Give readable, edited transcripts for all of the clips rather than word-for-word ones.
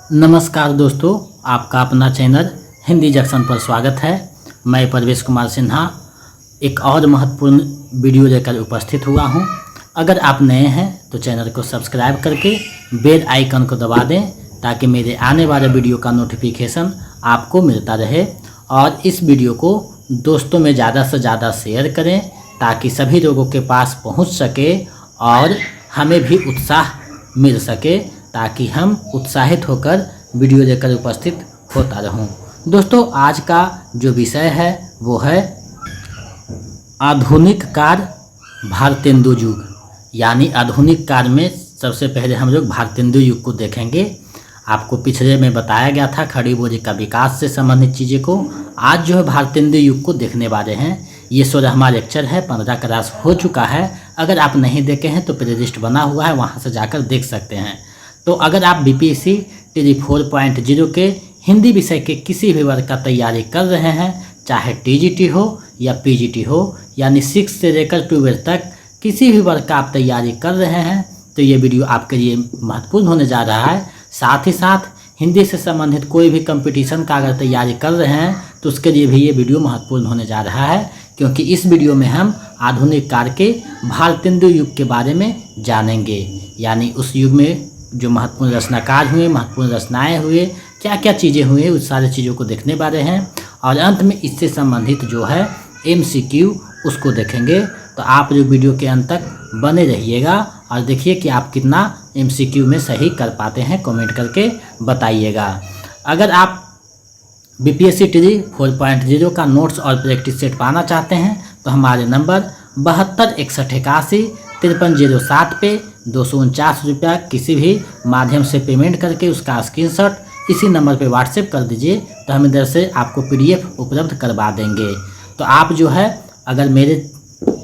नमस्कार दोस्तों, आपका अपना चैनल हिंदी जंक्शन पर स्वागत है। मैं परवेश कुमार सिन्हा एक और महत्वपूर्ण वीडियो लेकर उपस्थित हुआ हूं। अगर आप नए हैं तो चैनल को सब्सक्राइब करके बेल आइकन को दबा दें ताकि मेरे आने वाले वीडियो का नोटिफिकेशन आपको मिलता रहे। और इस वीडियो को दोस्तों में ज़्यादा से ज़्यादा शेयर करें ताकि सभी लोगों के पास पहुंच सके और हमें भी उत्साह मिल सके, ताकि हम उत्साहित होकर वीडियो लेकर उपस्थित होता रहूं। दोस्तों, आज का जो विषय है वो है आधुनिक काल भारतेंदु युग। यानी आधुनिक काल में सबसे पहले हम लोग भारतेंदु युग को देखेंगे। आपको पिछले में बताया गया था खड़ी बोली का विकास से संबंधित चीज़ें को। आज जो है भारतेंदु युग को देखने वाले हैं। ये 16वां लेक्चर है, 15 क्लास हो चुका है। अगर आप नहीं देखे हैं तो प्ले लिस्ट बना हुआ है, वहाँ से जाकर देख सकते हैं। तो अगर आप बीपीएससी टीजी 4.0 के हिंदी विषय के किसी भी वर्ग का तैयारी कर रहे हैं, चाहे टीजीटी हो या पीजीटी हो, यानी 6 से लेकर 12 तक किसी भी वर्ग का आप तैयारी कर रहे हैं, तो ये वीडियो आपके लिए महत्वपूर्ण होने जा रहा है। साथ ही साथ हिंदी से संबंधित कोई भी कंपटीशन का अगर तैयारी कर रहे हैं तो उसके लिए भी ये वीडियो महत्वपूर्ण होने जा रहा है, क्योंकि इस वीडियो में हम आधुनिक काल के भारतेंदु युग के बारे में जानेंगे। यानी उस युग में जो महत्वपूर्ण रचनाकार हुए, महत्वपूर्ण रचनाएँ हुए, क्या क्या चीज़ें हुई, उस सारी चीज़ों को देखने वाले हैं। और अंत में इससे संबंधित जो है MCQ उसको देखेंगे। तो आप जो वीडियो के अंत तक बने रहिएगा और देखिए कि आप कितना MCQ में सही कर पाते हैं। कमेंट करके बताइएगा। अगर आप बीपीएससी टीजी 4.0 का नोट्स और प्रैक्टिस सेट पाना चाहते हैं तो हमारे नंबर 7261815307 पे 249 रुपया किसी भी माध्यम से पेमेंट करके उसका स्क्रीनशॉट इसी नंबर पे व्हाट्सएप कर दीजिए, तो हम इधर से आपको PDF उपलब्ध करवा देंगे। तो आप जो है अगर मेरे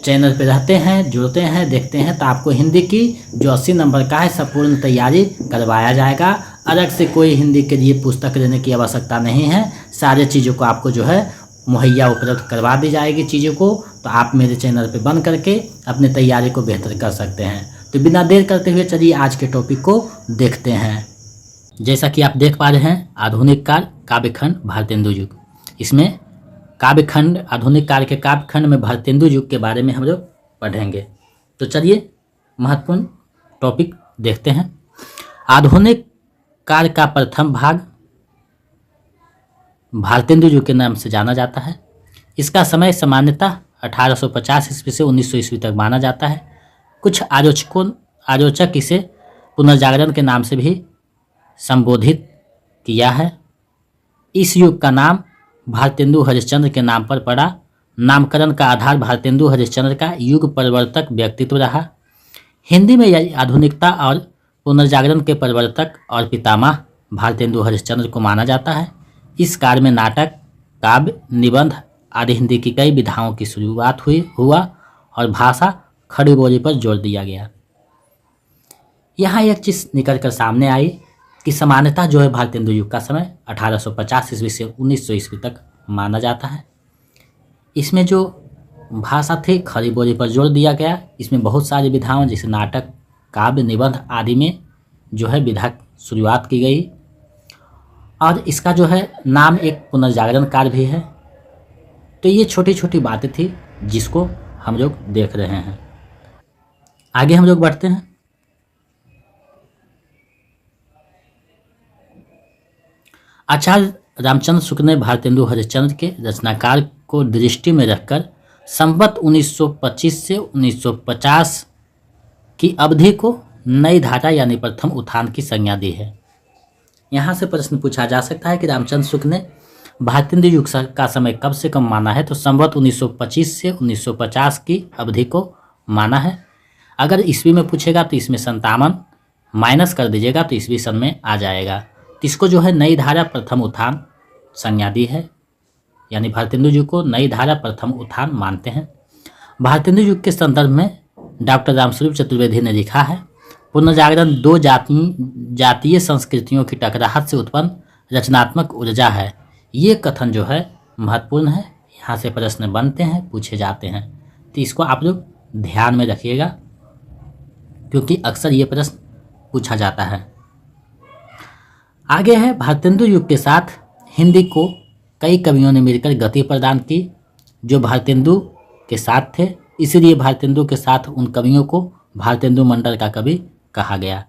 चैनल पे रहते हैं, जुड़ते हैं, देखते हैं, तो आपको हिंदी की जो 80 नंबर का है संपूर्ण तैयारी करवाया जाएगा। अलग से कोई हिंदी के लिए पुस्तक लेने की आवश्यकता नहीं है। सारे चीज़ों को आपको जो है मुहैया उपलब्ध करवा दी जाएगी चीज़ों को। तो आप मेरे चैनल पे बन करके अपनी तैयारी को बेहतर कर सकते हैं। तो बिना देर करते हुए चलिए आज के टॉपिक को देखते हैं। जैसा कि आप देख पा रहे हैं, आधुनिक काल काव्यखंड भारतेंदु युग। इसमें काव्यखंड, आधुनिक काल के काव्यखंड में भारतेंदु युग के बारे में हम लोग पढ़ेंगे। तो चलिए महत्वपूर्ण टॉपिक देखते हैं। आधुनिक काल का प्रथम भाग भारतेंदु युग के नाम से जाना जाता है। इसका समय सामान्यतः 1850 ईस्वी से 1900 ईस्वी तक माना जाता है। कुछ आलोचक इसे पुनर्जागरण के नाम से भी संबोधित किया है। इस युग का नाम भारतेंदु हरिश्चंद्र के नाम पर पड़ा। नामकरण का आधार भारतेंदु हरिश्चंद्र का युग परिवर्तक व्यक्तित्व रहा। हिंदी में यह आधुनिकता और पुनर्जागरण के परिवर्तक और पितामह भारतेंदु हरिश्चंद्र को माना जाता है। इस काल में नाटक, काव्य, निबंध आदि हिंदी की कई विधाओं की शुरुआत हुआ और भाषा खड़ी बोली पर जोर दिया गया। यहाँ एक चीज़ निकल कर सामने आई कि सामान्यतः जो है भारतेंदु युग का समय 1850 ईस्वी से 1900 ईस्वी तक माना जाता है। इसमें जो भाषा थी खड़ी बोली पर जोर दिया गया। इसमें बहुत सारी विधाओं जैसे नाटक, काव्य, निबंध आदि में जो है विधा शुरुआत की गई। और इसका जो है नाम एक पुनर्जागरण काल भी है। तो ये छोटी छोटी बातें थी जिसको हम लोग देख रहे हैं। आगे हम लोग बढ़ते हैं। आचार्य रामचंद्र शुक्ल ने भारतेंदु हरिश्चंद्र के रचनाकाल को दृष्टि में रखकर संवत 1925 से 1950 की अवधि को नई धारा यानी प्रथम उत्थान की संज्ञा दी है। यहाँ से प्रश्न पूछा जा सकता है कि रामचंद्र शुक्ल ने भारतेंदु युग का समय कब से कब माना है, तो संवत 1925 से 1950 की अवधि को माना है। अगर ईस्वी में पूछेगा तो इसमें 57 माइनस कर दीजिएगा तो ईस्वी सन में आ जाएगा। तो इसको जो है नई धारा प्रथम उत्थान संज्ञा दी है, यानी भारतेंदु युग को नई धारा प्रथम उत्थान मानते हैं। भारतेंदु युग के संदर्भ में डॉक्टर रामस्वरूप चतुर्वेदी ने लिखा है, पुनर्जागरण दो जातीय संस्कृतियों की टकराहट से उत्पन्न रचनात्मक ऊर्जा है। ये कथन जो है महत्वपूर्ण है। यहाँ से प्रश्न बनते हैं, पूछे जाते हैं, तो इसको आप लोग ध्यान में रखिएगा क्योंकि अक्सर ये प्रश्न पूछा जाता है। आगे है, भारतेंदु युग के साथ हिंदी को कई कवियों ने मिलकर गति प्रदान की जो भारतेंदु के साथ थे, इसीलिए भारतेंदु के साथ उन कवियों को भारतेंदु मंडल का कवि कहा गया।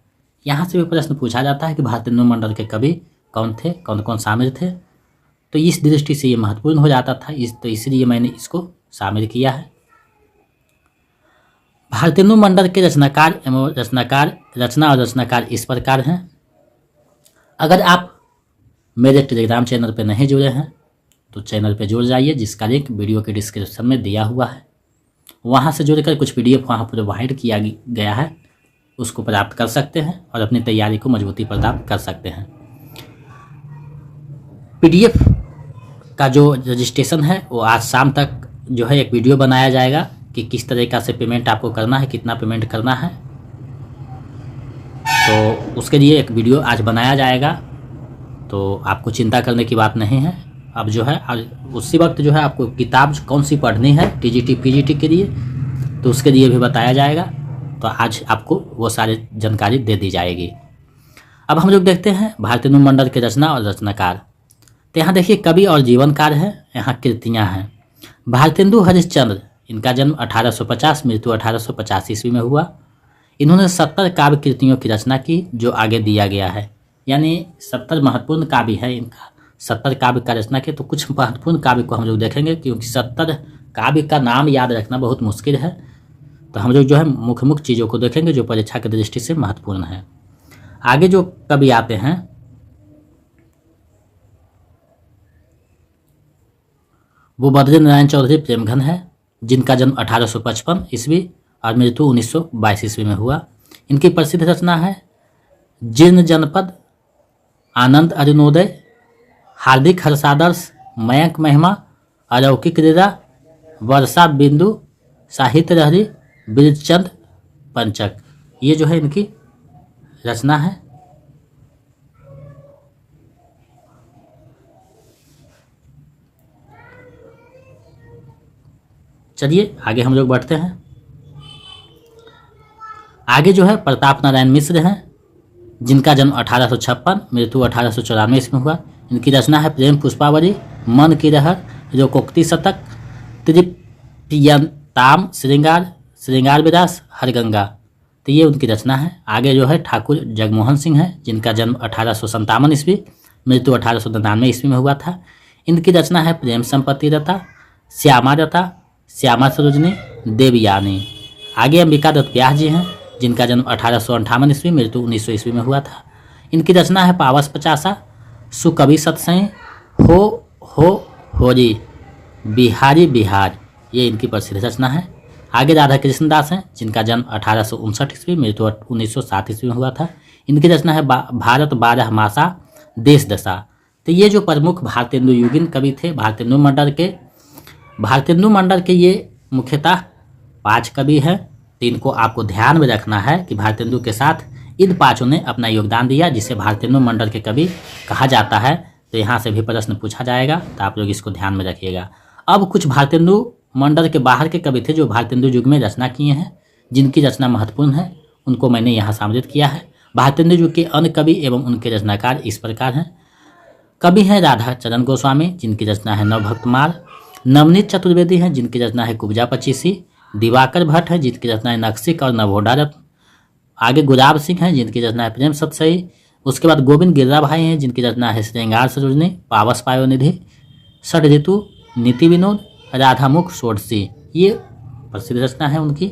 यहाँ से भी प्रश्न पूछा जाता है कि भारतेंदु मंडल के कवि कौन थे, कौन कौन शामिल थे, तो इस दृष्टि से ये महत्वपूर्ण हो जाता था, तो इसलिए मैंने इसको शामिल किया है। भारतेंदु मंडल के रचनाकार एवं रचना और रचनाकार इस प्रकार हैं। अगर आप मेरे टेलीग्राम चैनल पर नहीं जुड़े हैं तो चैनल पर जुड़ जाइए, जिसका लिंक वीडियो के डिस्क्रिप्शन में दिया हुआ है। वहाँ से जुड़कर कुछ PDF वहाँ प्रोवाइड किया गया है, उसको प्राप्त कर सकते हैं और अपनी तैयारी को मजबूती प्रदान कर सकते हैं। PDF का जो रजिस्ट्रेशन है वो आज शाम तक जो है एक वीडियो बनाया जाएगा कि किस तरीक़ा से पेमेंट आपको करना है, कितना पेमेंट करना है, तो उसके लिए एक वीडियो आज बनाया जाएगा। तो आपको चिंता करने की बात नहीं है। अब जो है उसी वक्त जो है आपको किताब कौन सी पढ़नी है TGT PGT के लिए, तो उसके लिए भी बताया जाएगा। तो आज आपको वो सारी जानकारी दे दी जाएगी। अब हम लोग देखते हैं भारतेंदु मंडल के रचना और रचनाकार। तो यहाँ देखिए कवि और जीवनकार है, यहाँ कृतियाँ हैं। भारतेंदु हरिश्चंद्र, इनका जन्म 1850, मृत्यु 1885 ईस्वी में हुआ। इन्होंने 70 काव्य कृतियों की रचना की जो आगे दिया गया है, यानी 70 महत्वपूर्ण काव्य है इनका, 70 काव्य का रचना के। तो कुछ महत्वपूर्ण काव्य को हम लोग देखेंगे, क्योंकि 70 काव्य का नाम याद रखना बहुत मुश्किल है। तो हम लोग जो है मुख्य चीज़ों को देखेंगे जो परीक्षा की दृष्टि से महत्वपूर्ण है। आगे जो कवि आते हैं वो बद्री नारायण चौधरी प्रेमघन है, जिनका जन्म 1855 ईस्वी और मृत्यु 1922 ईस्वी में हुआ। इनकी प्रसिद्ध रचना है जीर्ण जनपद, आनंद अरुणोदय, हार्दिक हर्षादर्श, मयंक महिमा, अलौकिक लीला, वर्षा बिंदु, साहित्य लहरी, बिरचंद पंचक। ये जो है इनकी रचना है। चलिए आगे हम लोग बढ़ते हैं। आगे जो है प्रताप नारायण मिश्र हैं, जिनका जन्म 1856, मृत्यु 1894 ईस्वी में हुआ। इनकी रचना है प्रेम पुष्पावली, मन की लहर, लोकोक्ति शतक, त्रिप्रियंताम श्रृंगार, श्रृंगार विलास, हरगंगा। तो ये उनकी रचना है। आगे जो है ठाकुर जगमोहन सिंह हैं, जिनका जन्म 1857 ईस्वी, मृत्यु 1899 ईस्वी में हुआ था। इनकी रचना है प्रेम संपत्ति रता, श्यामा रता, श्यामा सरोजनी, देवयानी। आगे अंबिका दत्त व्यास जी हैं, जिनका जन्म 1858 ईस्वी, मृत्यु 1900 ईस्वी में हुआ था। इनकी रचना है पावस पचासा, सुकवि सतसई, होरी, बिहारी बिहार। ये इनकी प्रसिद्ध रचना है। आगे राधा कृष्ण दास हैं, जिनका जन्म 1859 ईस्वी, मृत्यु 1907 ईस्वी में हुआ था। इनकी रचना है भारत 12 मासा, देश दशा। तो ये जो प्रमुख भारतेंदु युगीन कवि थे भारतेंदु मंडल के ये मुख्यतः 5 कवि हैं। तो इनको आपको ध्यान में रखना है कि भारतेंदु के साथ इन 5 ने अपना योगदान दिया, जिसे भारतेंदु मंडल के कवि कहा जाता है। तो यहाँ से भी प्रश्न पूछा जाएगा, तो आप लोग इसको ध्यान में रखिएगा। अब कुछ भारतेंदु मंडल के बाहर के कवि थे जो भारतेंदु युग में रचना किए हैं, जिनकी रचना महत्वपूर्ण है, उनको मैंने यहाँ सम्मिलित किया है। भारतेंदु युग के अन्य कवि एवं उनके रचनाकार इस प्रकार हैं। कवि हैं राधा चरण गोस्वामी, जिनकी रचना है नवभक्तमाल। नवनीत चतुर्वेदी हैं, जिनकी रचना है कुब्जा पचीसी। दिवाकर भट्ट है, जिनकी रचना है नक्सिक और नवोढ़ा रत्न। आगे गुलाब सिंह हैं, जिनकी रचना है प्रेम सतसई। उसके बाद गोविंद गिररा भाई हैं, जिनकी रचना है श्रृंगार सरोजनी, पावस पायोनिधि, षड ऋतु, नीति विनोद, राधामुख, षोडशी। ये प्रसिद्ध रचना है उनकी।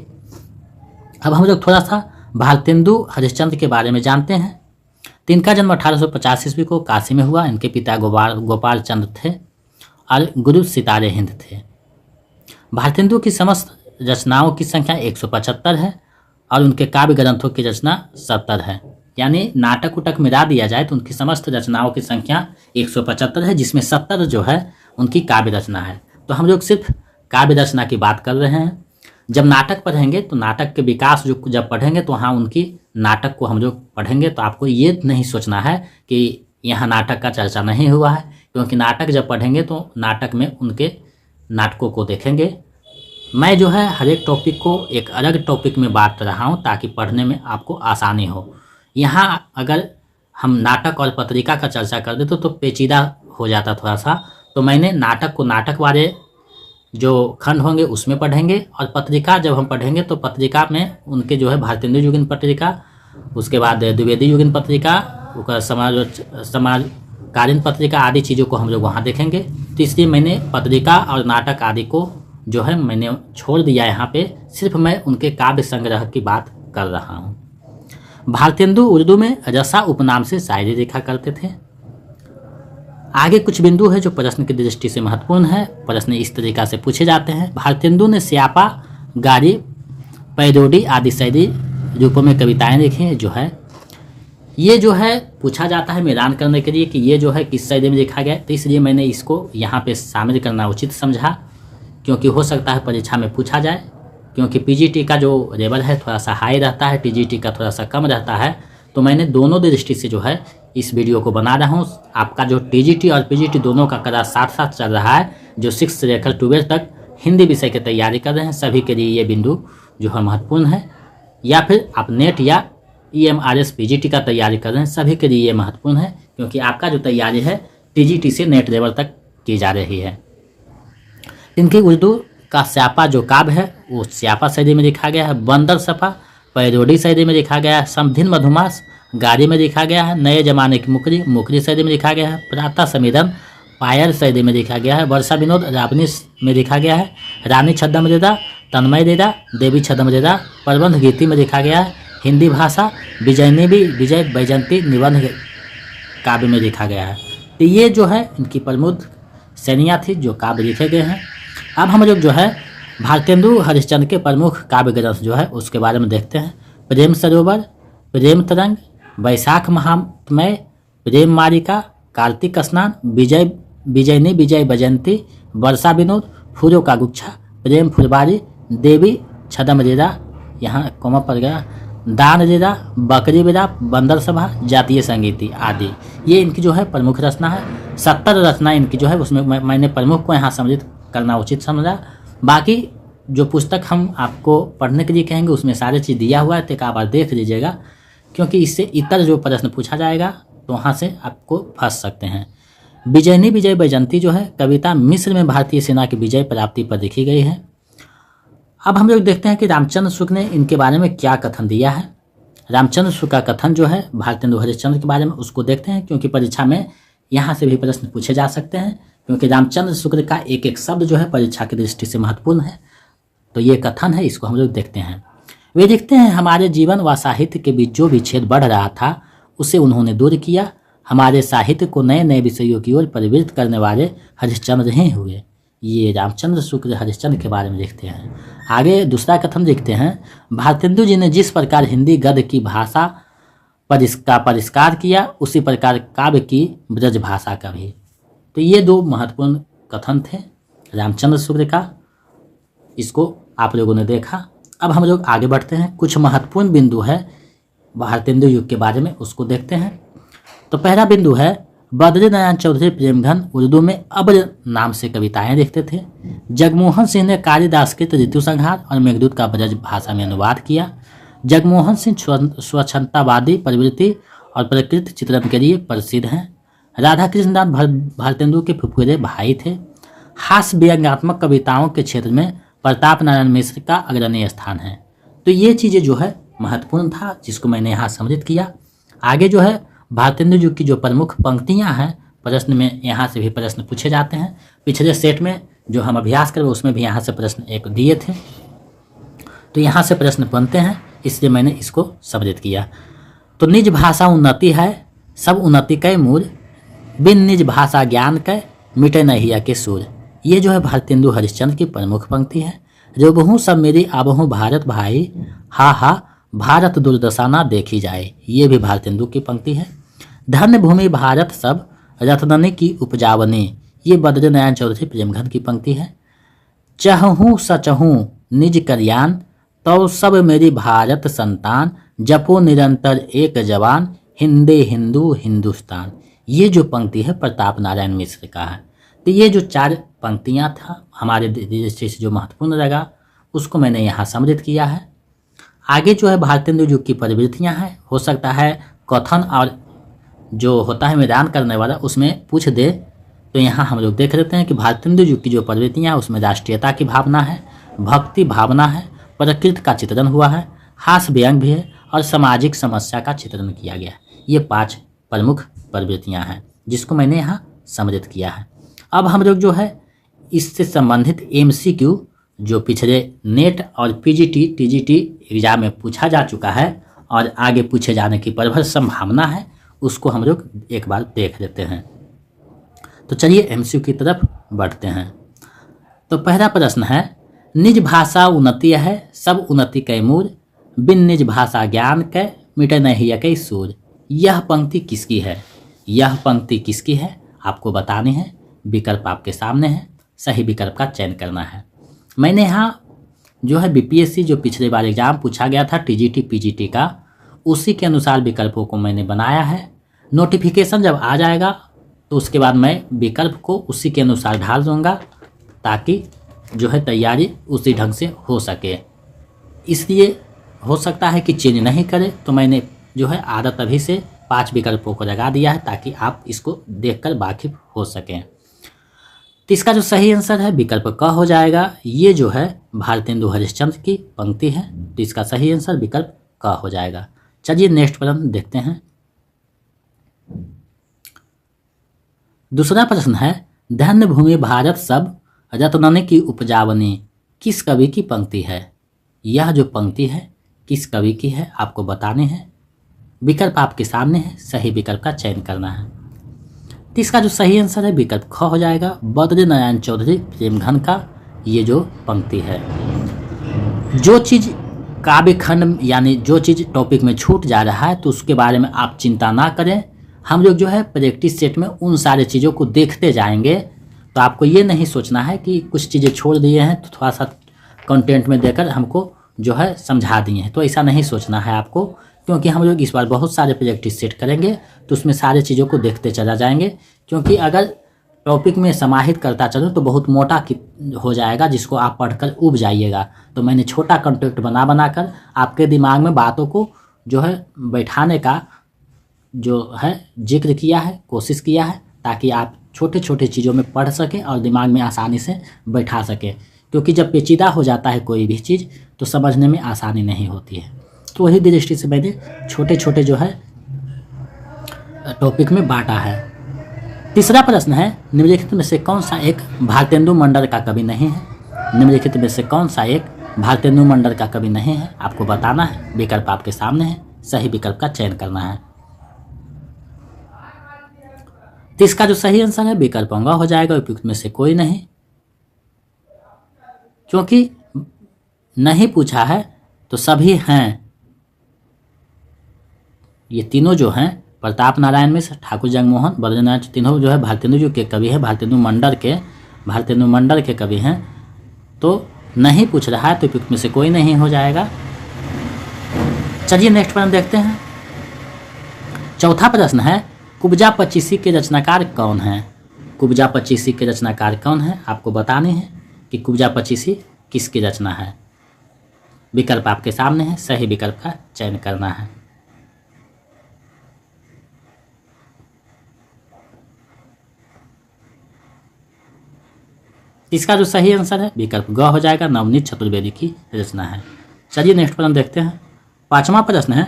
अब हम लोग थोड़ा सा भारतेंदु हरिश्चंद्र के बारे में जानते हैं। तो इनका जन्म 1850 ईस्वी को काशी में हुआ। इनके पिता गोपाल चंद्र थे और गुरु सितारे हिंद थे। भारतेंदु की समस्त रचनाओं की संख्या 175 है और उनके काव्य ग्रंथों की रचना 70 है। यानी नाटक उटक मिला दिया जाए तो उनकी समस्त रचनाओं की संख्या 175 है, जिसमें 70 जो है उनकी काव्य रचना है। तो हम लोग सिर्फ काव्य रचना की बात कर रहे हैं। जब नाटक पढ़ेंगे तो नाटक के विकास जो जब पढ़ेंगे तो वहाँ उनकी नाटक को हम लोग पढ़ेंगे, तो आपको ये नहीं सोचना है कि यहाँ नाटक का चर्चा नहीं हुआ है, क्योंकि नाटक जब पढ़ेंगे तो नाटक में उनके नाटकों को देखेंगे। मैं जो है हर एक टॉपिक को एक अलग टॉपिक में बांट रहा हूँ ताकि पढ़ने में आपको आसानी हो। यहाँ अगर हम नाटक और पत्रिका का चर्चा कर देते तो पेचीदा हो जाता थोड़ा सा। तो मैंने नाटक को नाटक वाले जो खंड होंगे उसमें पढ़ेंगे, और पत्रिका जब हम पढ़ेंगे तो पत्रिका में उनके जो है भारतेंदु युगीन पत्रिका, उसके बाद द्विवेदी युगीन पत्रिका, उसका समाजकालीन पत्रिका आदि चीज़ों को हम लोग वहाँ देखेंगे। तो इसलिए मैंने पत्रिका और नाटक आदि को जो है मैंने छोड़ दिया यहाँ पे, सिर्फ मैं उनके काव्य संग्रह की बात कर रहा हूँ। भारतेंदु उर्दू में रसा उपनाम से शायरी लिखा करते थे। आगे कुछ बिंदु है जो प्रश्न की दृष्टि से महत्वपूर्ण है। प्रश्न इस तरीका से पूछे जाते हैं, भारतेंदु ने स्यापा, गारी, पैरोडी आदि शायरी रूपों में कविताएं लिखी हैं। जो है ये जो है पूछा जाता है मैदान करने के लिए कि ये जो है किस शायरी में लिखा गया है, तो इसलिए मैंने इसको यहाँ पे शामिल करना उचित समझा, क्योंकि हो सकता है परीक्षा में पूछा जाए। क्योंकि पीजीटी का जो लेवल है थोड़ा सा हाई रहता है, टीजीटी का थोड़ा सा कम रहता है, तो मैंने दोनों दृष्टि से जो है इस वीडियो को बना रहा हूँ। आपका जो टीजीटी और पीजीटी दोनों का कदा साथ साथ चल रहा है, जो 6 से लेकर 12 तक हिंदी विषय की तैयारी कर रहे हैं, सभी के लिए ये बिंदु जो है महत्वपूर्ण है। या फिर आप नेट या EMRS पीजीटी का तैयारी कर रहे हैं, सभी के लिए ये महत्वपूर्ण है, क्योंकि आपका जो तैयारी है टीजीटी से नेट लेवल तक की जा रही है। इनकी उर्दू का स्यापा जो काव्य है वो स्यापा शैली में लिखा गया है। बंदर सफा पैरोडी शैली में लिखा गया है। समधिन मधुमास गारी में लिखा गया है। नए जमाने की मुकरी मुकरी शैली में लिखा गया है। प्रातः समीरन पायल शैली में लिखा गया है। वर्षा विनोद रावनी में लिखा गया है। रानी छद्मरेदा तन्मय रेदा देवी छद्मरेदा प्रबंध गीति में लिखा गया है। हिंदी भाषा विजयनिबी विजय बैजंती निबंध काव्य में लिखा गया है। तो ये जो है इनकी प्रमुख श्रेणियाँ थी जो काव्य लिखे गए हैं। अब हम लोग जो है भारतेंदु हरिश्चंद्र के प्रमुख काव्य ग्रंथ जो है उसके बारे में देखते हैं। प्रेम सरोवर, प्रेम तरंग, वैशाख महात्म्य, प्रेम मारिका, कार्तिक स्नान, विजयनी विजय बजंती, वर्षा विनोद, फूलों का गुच्छा, प्रेम फुलबारी, देवी छद्मरेदा, यहाँ कोमा पड़ गया, दान रेदा, बकरी बेदा, बंदर सभा, जातीय संगीति आदि, ये इनकी जो है प्रमुख रचना है। 70 रचना इनकी जो है उसमें मैंने प्रमुख को यहाँ सम्मिलित करना उचित समझा। बाकी जो पुस्तक हम आपको पढ़ने के लिए कहेंगे उसमें सारी चीज़ दिया हुआ है, तो एक बार देख लीजिएगा, क्योंकि इससे इतर जो प्रश्न पूछा जाएगा तो वहाँ से आपको फंस सकते हैं। विजयनी विजय बैजंती जो है कविता मिस्र में भारतीय सेना की विजय प्राप्ति पर लिखी गई है। अब हम लोग देखते हैं कि रामचंद्र शुक्ल ने इनके बारे में क्या कथन दिया है। रामचंद्र शुक्ल का कथन जो है भारतेंदु हरिश्चंद्र के बारे में उसको देखते हैं, क्योंकि परीक्षा में यहाँ से भी प्रश्न पूछे जा सकते हैं, क्योंकि रामचंद्र शुक्ल का एक एक शब्द जो है परीक्षा की दृष्टि से महत्वपूर्ण है। तो ये कथन है, इसको हम लोग देखते हैं। वे लिखते हैं, हमारे जीवन व साहित्य के बीच जो विच्छेद बढ़ रहा था उसे उन्होंने दूर किया। हमारे साहित्य को नए नए विषयों की ओर परिवृत्त करने वाले हरिश्चंद्र ही हुए। ये रामचंद्र शुक्ल हरिश्चंद्र के बारे में लिखते हैं। आगे दूसरा कथन लिखते हैं, भारतेंदु जी ने जिस प्रकार हिंदी गद्य की भाषा का परिष्कार किया उसी प्रकार काव्य की ब्रज भाषा का भी। तो ये दो महत्वपूर्ण कथन थे रामचंद्र शुक्ल का, इसको आप लोगों ने देखा। अब हम लोग आगे बढ़ते हैं, कुछ महत्वपूर्ण बिंदु है भारतेंदु युग के बारे में, उसको देखते हैं। तो पहला बिंदु है, बद्रीनारायण चौधरी प्रेमघन उर्दू में अब्र नाम से कविताएं लिखते थे। जगमोहन सिंह ने कालिदास के ऋतु संहार और मेघदूत का ब्रज भाषा में अनुवाद किया। जगमोहन सिंह स्वच्छंदतावादी प्रवृत्ति और प्रकृति चित्रण के लिए प्रसिद्ध हैं। राधा कृष्णदास भारतेंदु के फुफेरे भाई थे। हास्य व्यंग्यात्मक कविताओं के क्षेत्र में प्रताप नारायण मिश्र का अग्रणी स्थान है। तो ये चीज़ें जो है महत्वपूर्ण था, जिसको मैंने यहाँ सम्मिलित किया। आगे जो है भारतेंदु युग की जो प्रमुख पंक्तियाँ हैं प्रश्न में यहाँ से भी प्रश्न पूछे जाते हैं। पिछले सेट में जो हम अभ्यास करें उसमें भी यहाँ से प्रश्न एक दिए थे, तो यहाँ से प्रश्न बनते हैं, इसलिए मैंने इसको सम्मिलित किया। तो निज भाषा उन्नति है सब उन्नति कै मूल, बिन निज भाषा ज्ञान कै मिटे नहिया के सूर। ये जो है भारतेंदु हरिश्चंद्र की प्रमुख पंक्ति है। रोबहूँ सब मेरी आबहूँ भारत भाई, हा हा भारत दुर्दशा ना देखी जाए। ये भी भारतेंदु की पंक्ति है। धन्य भूमि भारत सब रत्ननी की उपजावनी, ये बद्रीनारायण चौधरी प्रेमघन की पंक्ति है। चहूँ सचहूँ निज कल्याण, तो सब मेरी भारत संतान, जपो निरंतर एक जवान, हिंदे हिंदू हिंदुस्तान। ये जो पंक्ति है प्रताप नारायण मिश्र का है। तो ये जो 4 पंक्तियाँ था हमारे दृष्टि से जो महत्वपूर्ण लगा उसको मैंने यहाँ सम्मिलित किया है। आगे जो है भारतेंदु युग की प्रवृत्तियाँ हैं, हो सकता है कथन और जो होता है मैदान करने वाला उसमें पूछ दे तो यहाँ हम लोग देख लेते हैं कि भारतेंदु युग की जो प्रवृत्तियाँ उसमें राष्ट्रीयता की भावना है, भक्ति भावना है, प्रकृति का चित्रण हुआ है, हास्य व्यंग भी है और सामाजिक समस्या का चित्रण किया गया है। ये 5 प्रमुख प्रवृत्तियाँ हैं जिसको मैंने यहाँ सम्मिलित किया है। अब हम लोग जो है इससे संबंधित MCQ जो पिछले नेट और PGT TGT एग्जाम में पूछा जा चुका है और आगे पूछे जाने की प्रबल संभावना है, उसको हम लोग एक बार देख लेते हैं। तो चलिए MCQ की तरफ बढ़ते हैं। तो पहला प्रश्न है, निज भाषा उन्नति है सब उन्नति कै मूल, बिन निज भाषा ज्ञान कै मिटे नहीं यकै सूर। यह पंक्ति किसकी है? यह पंक्ति किसकी है आपको बतानी है। विकल्प आपके सामने है, सही विकल्प का चयन करना है। मैंने यहाँ जो है BPSC जो पिछले बार एग्जाम पूछा गया था TGT PGT का, उसी के अनुसार विकल्पों को मैंने बनाया है। नोटिफिकेशन जब आ जाएगा तो उसके बाद मैं विकल्प को उसी के अनुसार ढाल दूँगा ताकि जो है तैयारी उसी ढंग से हो सके। इसलिए हो सकता है कि चेंज नहीं करे, तो मैंने जो है आदत अभी से 5 विकल्पों को लगा दिया है ताकि आप इसको देखकर वाकिफ हो सकें। तो इसका जो सही आंसर है विकल्प क हो जाएगा। ये जो है भारतेंदु हरिश्चंद्र की पंक्ति है, तो इसका सही आंसर विकल्प क हो जाएगा। चलिए नेक्स्ट प्रश्न देखते हैं। दूसरा प्रश्न है, धन्य भूमि भारत सब रत्नने की उपजावनी किस कवि की पंक्ति है? यह जो पंक्ति है किस कवि की है आपको बताने हैं। विकल्प आपके सामने है, सही विकल्प का चयन करना है। तो इसका जो सही आंसर है विकल्प ख हो जाएगा। बद्री नारायण चौधरी प्रेमघन का ये जो पंक्ति है। जो चीज़ काव्य खंड यानी जो चीज़ टॉपिक में छूट जा रहा है तो उसके बारे में आप चिंता ना करें। हम लोग जो है प्रैक्टिस सेट में उन सारे चीज़ों को देखते जाएंगे। तो आपको ये नहीं सोचना है कि कुछ चीज़ें छोड़ दिए हैं तो थोड़ा सा कंटेंट में देकर हमको जो है समझा दिए हैं, तो ऐसा नहीं सोचना है आपको, क्योंकि हम लोग इस बार बहुत सारे प्रैक्टिस सेट करेंगे तो उसमें सारे चीज़ों को देखते चला जाएंगे। क्योंकि अगर टॉपिक में समाहित करता चलूँ तो बहुत मोटा हो जाएगा जिसको आप पढ़कर उब जाइएगा। तो मैंने छोटा कंटेंट बनाकर आपके दिमाग में बातों को जो है बैठाने का जो है जिक्र किया है, कोशिश किया है, ताकि आप छोटे छोटे चीज़ों में पढ़ सकें और दिमाग में आसानी से बैठा सकें। क्योंकि जब पेचीदा हो जाता है कोई भी चीज़ तो समझने में आसानी नहीं होती है। तो वही दृष्टि से मैंने छोटे छोटे जो है टॉपिक में बांटा है। तीसरा प्रश्न है, निम्नलिखित में से कौन सा एक भारतेंदु मंडल का कवि नहीं है? निम्नलिखित में से कौन सा एक भारतेंदु मंडल का कवि नहीं है आपको बताना है। विकल्प आपके सामने है, सही विकल्प का चयन करना है। तो इसका जो सही आंसर है विकल्प अंगा हो जाएगा। उपयुक्त में से कोई नहीं, क्योंकि नहीं पूछा है तो सभी हैं। ये तीनों जो हैं प्रताप नारायण मिश्र, ठाकुर जगमोहन, बद्रीनाथ, तीनों जो है भारतेंदु युग के कवि है, भारतेंदु मंडल के कवि हैं। तो नहीं पूछ रहा है तो उपयुक्त में से कोई नहीं हो जाएगा। चलिए नेक्स्ट प्रश्न देखते हैं। चौथा प्रश्न है, कुब्जा पच्चीसी के रचनाकार कौन हैं? कुब्जा पच्चीसी के रचनाकार कौन है आपको बताने हैं कि कुब्जा पच्चीसी किसकी रचना है। विकल्प आपके सामने है, सही विकल्प का चयन करना है। इसका जो सही आंसर है विकल्प ग हो जाएगा। नवनीत चतुर्वेदी की रचना है। चलिए नेक्स्ट प्रश्न देखते हैं। पांचवा प्रश्न है,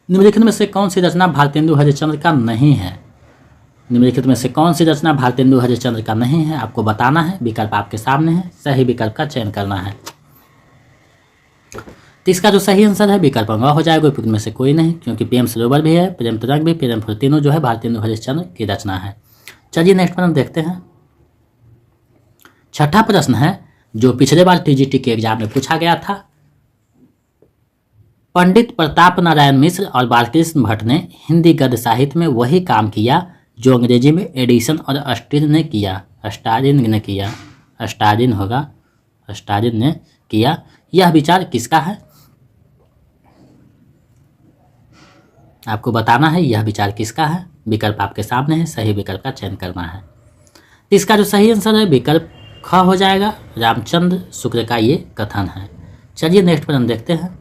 निम्नलिखित में से कौन सी रचना भारतेंदु हरिश्चंद्र का नहीं है? निम्नलिखित में से कौन सी रचना भारतेंदु हरिश्चंद्र का नहीं है आपको बताना है। विकल्प आपके सामने है, सही विकल्प का चयन करना है। तो इसका जो सही आंसर है विकल्प अंगा हो जाएगा। उपयुक्त में से कोई नहीं, क्योंकि प्रेम सरोवर भी है, प्रेम तरंग भी, प्रेम फूल, तीनों जो है भारतेंदु हरिश्चंद्र की रचना है। चलिए नेक्स्ट प्रश्न देखते हैं। छठा प्रश्न है जो पिछले बार TGT के एग्जाम में पूछा गया था। पंडित प्रताप नारायण मिश्र और बालकृष्ण भट्ट ने हिंदी गद्य साहित्य में वही काम किया जो अंग्रेजी में एडिसन और अस्टारिन ने किया। यह विचार किसका है आपको बताना है। यह विचार किसका है। विकल्प आपके सामने है, सही विकल्प का चयन करना है। इसका जो सही आंसर है विकल्प ख हो जाएगा। रामचंद्र शुक्ल का ये कथन है। चलिए नेक्स्ट प्रश्न देखते हैं।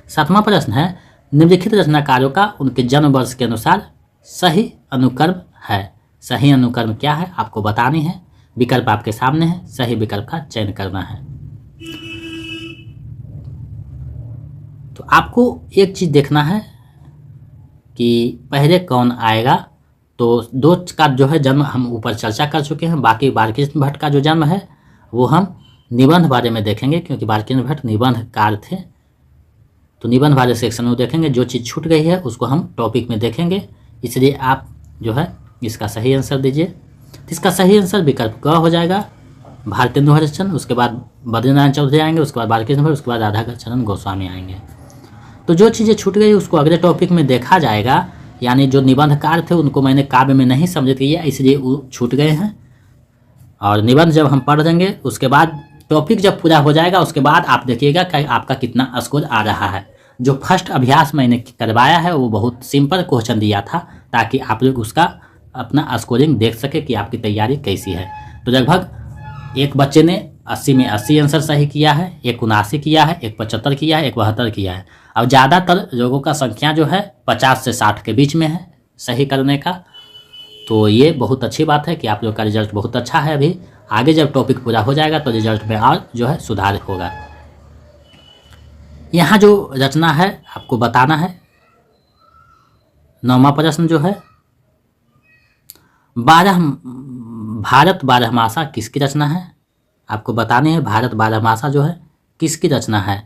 सातवां प्रश्न है, निम्नलिखित रचनाकारों का उनके जन्म वर्ष के अनुसार सही अनुक्रम है। सही अनुक्रम क्या है आपको बतानी है। विकल्प आपके सामने है, सही विकल्प का चयन करना है। तो आपको एक चीज़ देखना है कि पहले कौन आएगा। तो दो का जो है जन्म हम ऊपर चर्चा कर चुके हैं। बाकी बालकृष्ण भट्ट का जो जन्म है वो हम निबंध बारे में देखेंगे, क्योंकि बालकृष्ण भट्ट निबंधकार थे। तो निबंध वाले सेक्शन में देखेंगे। जो चीज़ छूट गई है उसको हम टॉपिक में देखेंगे, इसलिए आप जो है इसका सही आंसर दीजिए। तो इसका सही आंसर विकल्प क हो जाएगा, भारतेंदु हरिश्चंद्र। उसके बाद बद्रीनारायण चौधरी आएंगे, उसके बाद बालकृष्ण भट्ट, उसके बाद राधाचरण गोस्वामी आएंगे। तो जो चीज़ें छूट गई उसको अगले टॉपिक में देखा जाएगा। यानी जो निबंधकार थे उनको मैंने काव्य में नहीं समझित किया, इसलिए वो छूट गए हैं। और निबंध जब हम पढ़ देंगे उसके बाद टॉपिक जब पूरा हो जाएगा उसके बाद आप देखिएगा कि आपका कितना स्कोर आ रहा है। जो फर्स्ट अभ्यास मैंने करवाया है वो बहुत सिंपल क्वेश्चन दिया था, ताकि आप लोग उसका अपना स्कोरिंग देख सके कि आपकी तैयारी कैसी है। तो लगभग एक बच्चे ने 80 में 80 आंसर सही किया है, एक 79 किया है, एक 75 किया है, एक 72 किया है। अब ज़्यादातर लोगों का संख्या जो है 50 से 60 के बीच में है सही करने का। तो ये बहुत अच्छी बात है कि आप लोग का रिजल्ट बहुत अच्छा है। अभी आगे जब टॉपिक पूरा हो जाएगा तो रिजल्ट में और जो है सुधार होगा। यहाँ जो रचना है आपको बताना है। 9वां प्रश्न जो है, भारत बारहमासा किसकी रचना है आपको बतानी है। भारत बारहमासा जो है किसकी रचना है।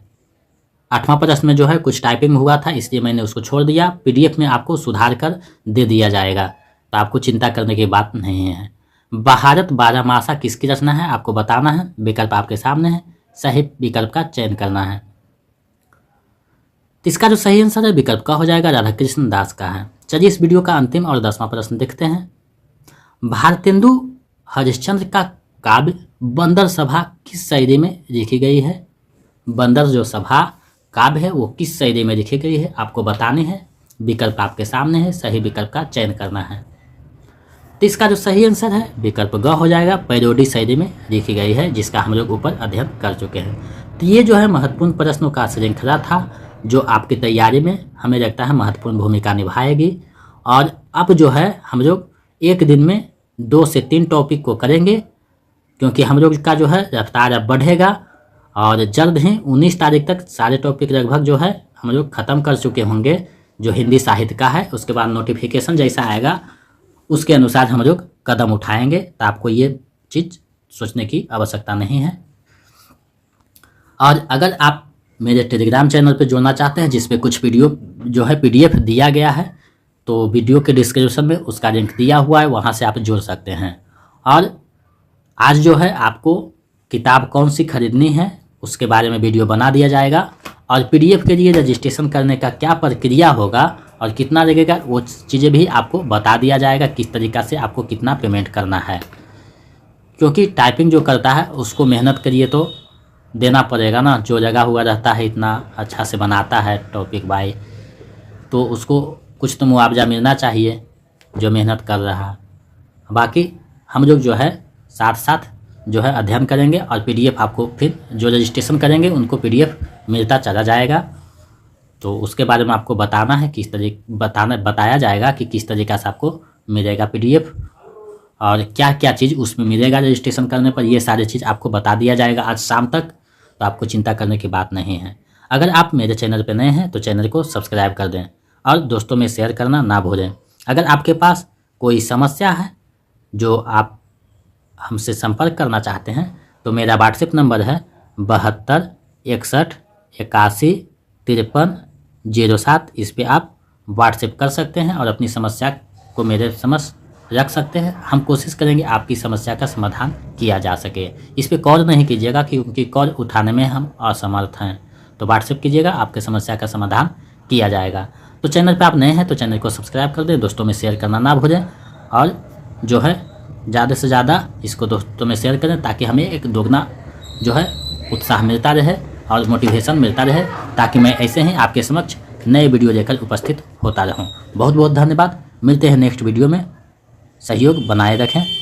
8वां प्रश्न में जो है कुछ टाइपिंग हुआ था इसलिए मैंने उसको छोड़ दिया, पीडीएफ में आपको सुधार कर दे दिया जाएगा, तो आपको चिंता करने की बात नहीं है। भारत बारहमासा किसकी रचना है आपको बताना है। विकल्प आपके सामने है, सही विकल्प का चयन करना है। तो इसका जो सही आंसर है विकल्प का हो जाएगा, राधाकृष्ण दास का है। चलिए इस वीडियो का अंतिम और 10वां प्रश्न देखते हैं। भारतेंदु हरिश्चंद्र का काव्य बंदर सभा किस शैली में लिखी गई है। बंदर जो सभा काव्य है वो किस शैली में लिखी गई है आपको बतानी है। विकल्प आपके सामने है, सही विकल्प का चयन करना है। तो इसका जो सही आंसर है विकल्प ग हो जाएगा, पैरोडी शैली में लिखी गई है, जिसका हम लोग ऊपर अध्ययन कर चुके हैं। तो ये जो है महत्वपूर्ण प्रश्नों का श्रृंखला था जो आपकी तैयारी में हमें लगता है महत्वपूर्ण भूमिका निभाएगी। और अब जो है हम लोग एक दिन में 2 से 3 टॉपिक को करेंगे, क्योंकि हम लोग का जो है रफ्तार अब बढ़ेगा और जल्द ही 19 तारीख तक सारे टॉपिक लगभग जो है हम लोग ख़त्म कर चुके होंगे जो हिंदी साहित्य का है। उसके बाद नोटिफिकेशन जैसा आएगा उसके अनुसार हम लोग कदम उठाएंगे। तो आपको ये चीज़ सोचने की आवश्यकता नहीं है। और अगर आप मेरे टेलीग्राम चैनल पर जुड़ना चाहते हैं जिसपे कुछ वीडियो जो है पीडीएफ दिया गया है, तो वीडियो के डिस्क्रिप्शन में उसका लिंक दिया हुआ है, वहाँ से आप जुड़ सकते हैं। और आज जो है आपको किताब कौन सी खरीदनी है उसके बारे में वीडियो बना दिया जाएगा। और पीडीएफ के लिए रजिस्ट्रेशन करने का क्या प्रक्रिया होगा और कितना लगेगा वो चीज़ें भी आपको बता दिया जाएगा, किस तरीक़ा से आपको कितना पेमेंट करना है। क्योंकि टाइपिंग जो करता है उसको मेहनत करिए तो देना पड़ेगा ना, जो लगा हुआ रहता है इतना अच्छा से बनाता है टॉपिक बाय, तो उसको कुछ तो मुआवजा मिलना चाहिए जो मेहनत कर रहा है। बाकी हम लोग जो है साथ साथ जो है अध्ययन करेंगे और पीडीएफ आपको फिर जो रजिस्ट्रेशन करेंगे उनको पीडीएफ मिलता चला जाएगा। तो उसके बारे में आपको बताना है किस तरीके बताया जाएगा कि किस तरीक़ा से आपको मिलेगा पीडीएफ और क्या क्या चीज़ उसमें मिलेगा रजिस्ट्रेशन करने पर। ये सारी चीज़ आपको बता दिया जाएगा आज शाम तक, तो आपको चिंता करने की बात नहीं है। अगर आप मेरे चैनल पर नए हैं तो चैनल को सब्सक्राइब कर दें और दोस्तों में शेयर करना ना भूलें। अगर आपके पास कोई समस्या है जो आप हमसे संपर्क करना चाहते हैं तो मेरा व्हाट्सएप नंबर है 72 61 81 53 07। इस पे आप व्हाट्सएप कर सकते हैं और अपनी समस्या को मेरे समक्ष रख सकते हैं। हम कोशिश करेंगे आपकी समस्या का समाधान किया जा सके। इस पे कॉल नहीं कीजिएगा क्योंकि कॉल उठाने में हम असमर्थ हैं। तो व्हाट्सएप कीजिएगा, आपके समस्या का समाधान किया जाएगा। तो चैनल पे आप नए हैं तो चैनल को सब्सक्राइब कर दें, दोस्तों में शेयर करना ना भूलें और जो है ज़्यादा से ज़्यादा इसको दोस्तों में शेयर करें ताकि हमें एक दोगुना जो है उत्साह मिलता रहे और मोटिवेशन मिलता रहे, ताकि मैं ऐसे ही आपके समक्ष नए वीडियो लेकर उपस्थित होता रहूं। बहुत बहुत धन्यवाद। मिलते हैं नेक्स्ट वीडियो में। सहयोग बनाए रखें।